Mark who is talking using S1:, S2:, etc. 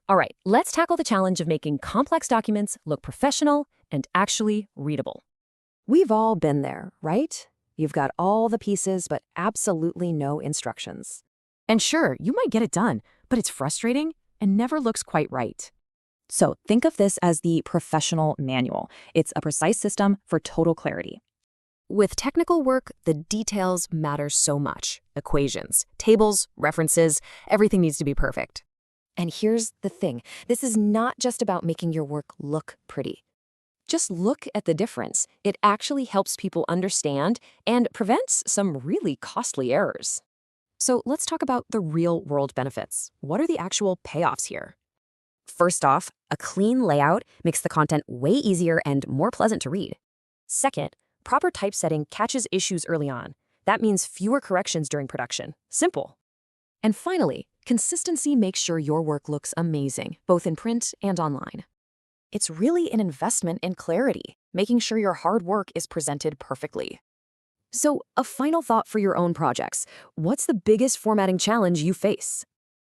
S1: All right, let's tackle the challenge of making complex documents look professional and actually readable.
S2: We've all been there, right? You've got all the pieces, but absolutely no instructions.
S3: And sure, you might get it done, but it's frustrating and never looks quite right. So think of this as the professional manual. It's a precise system for total clarity.
S1: With technical work, the details matter so much. Equations, tables, references, everything needs to be perfect.
S2: And here's the thing. This is not just about making your work look pretty. Just look at the difference. It actually helps people understand and prevents some really costly errors. So let's talk about the real-world benefits. What are the actual payoffs here? First off, a clean layout makes the content way easier and more pleasant to read. Second, proper typesetting catches issues early on. That means fewer corrections during production. Simple. And finally, consistency makes sure your work looks amazing, both in print and online. It's really an investment in clarity, making sure your hard work is presented perfectly. So, a final thought for your own projects. What's the biggest formatting challenge you face?